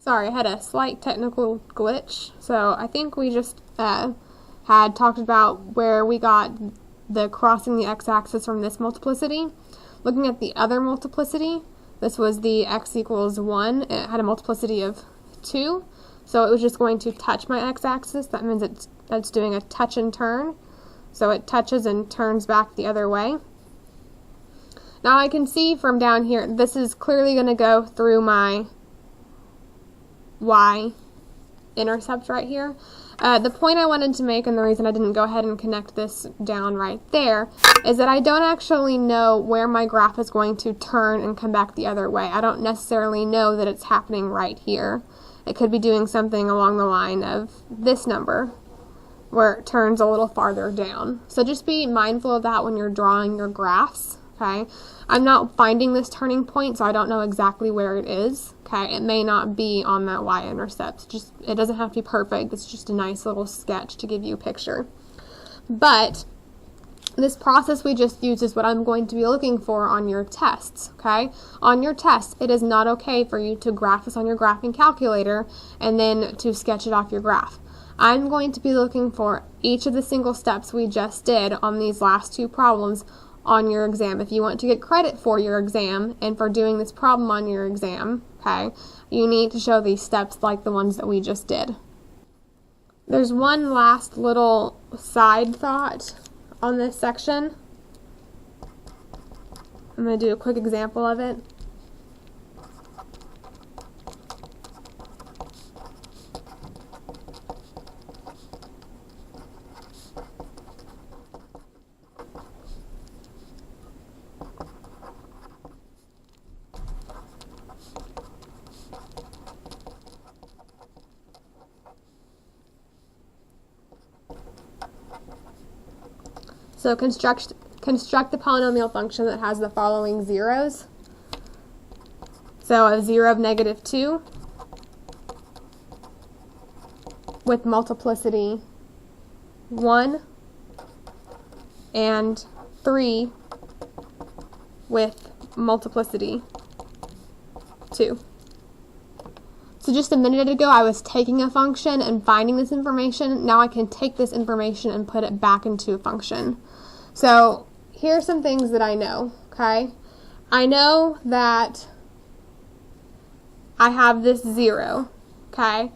Sorry, I had a slight technical glitch. So I think we just had talked about where we got the crossing the x-axis from this multiplicity. Looking at the other multiplicity, this was the x equals 1. It had a multiplicity of 2. So it was just going to touch my x-axis. That means it's doing a touch and turn. So it touches and turns back the other way. Now I can see from down here, this is clearly going to go through my y-intercept right here. The point I wanted to make, and the reason I didn't go ahead and connect this down right there, is that I don't actually know where my graph is going to turn and come back the other way. I don't necessarily know that it's happening right here. It could be doing something along the line of this number, where it turns a little farther down. So just be mindful of that when you're drawing your graphs. Okay, I'm not finding this turning point, so I don't know exactly where it is. Okay, it may not be on that y-intercept. It doesn't have to be perfect. It's just a nice little sketch to give you a picture. But this process we just used is what I'm going to be looking for on your tests. Okay, on your tests, it is not okay for you to graph this on your graphing calculator and then to sketch it off your graph. I'm going to be looking for each of the single steps we just did on these last two problems on your exam. If you want to get credit for your exam and for doing this problem on your exam, okay, you need to show these steps like the ones that we just did. There's one last little side thought on this section. I'm going to do a quick example of it. So construct the polynomial function that has the following zeros. So a 0 of -2 with multiplicity 1 and 3 with multiplicity 2. So just a minute ago I was taking a function and finding this information. Now I can take this information and put it back into a function. So here's some things that I know, okay? I know that I have this 0, okay?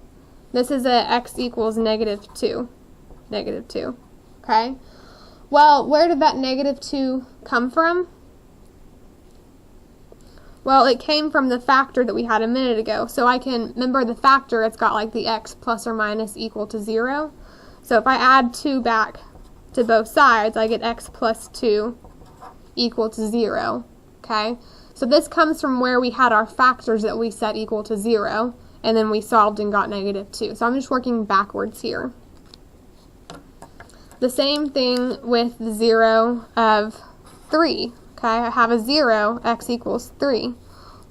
This is a x equals -2, okay? Well, where did that -2 come from? Well, it came from the factor that we had a minute ago. So I can remember the factor, it's got like the x plus or minus equal to 0. So if I add 2 back to both sides, I get x plus 2 equal to 0. Okay? So this comes from where we had our factors that we set equal to 0, and then we solved and got -2. So I'm just working backwards here. The same thing with the 0 of 3. Okay, I have a 0, x equals 3.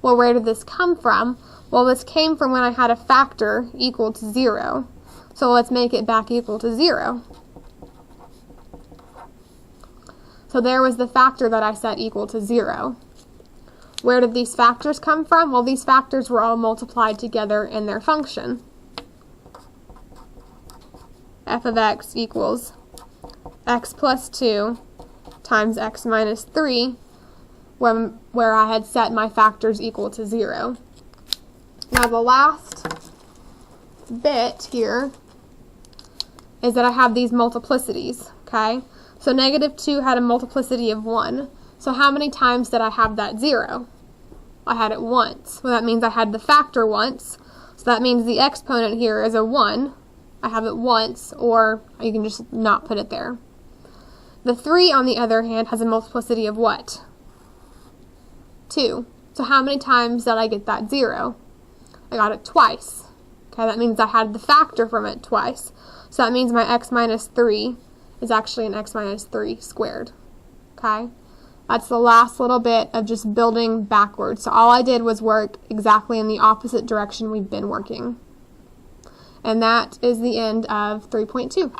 Well, where did this come from? Well, this came from when I had a factor equal to 0. So let's make it back equal to 0. So there was the factor that I set equal to 0. Where did these factors come from? Well, these factors were all multiplied together in their function. F of x equals x plus 2 times x minus 3, where I had set my factors equal to 0. Now the last bit here is that I have these multiplicities, okay? So -2 had a multiplicity of 1. So how many times did I have that 0? I had it once. Well, that means I had the factor once. So that means the exponent here is a 1. I have it once, or you can just not put it there. The 3, on the other hand, has a multiplicity of what? 2. So how many times did I get that 0? I got it twice. Okay, that means I had the factor from it twice. So that means my x minus 3 is actually an x minus 3 squared. Okay? That's the last little bit of just building backwards. So all I did was work exactly in the opposite direction we've been working. And that is the end of 3.2.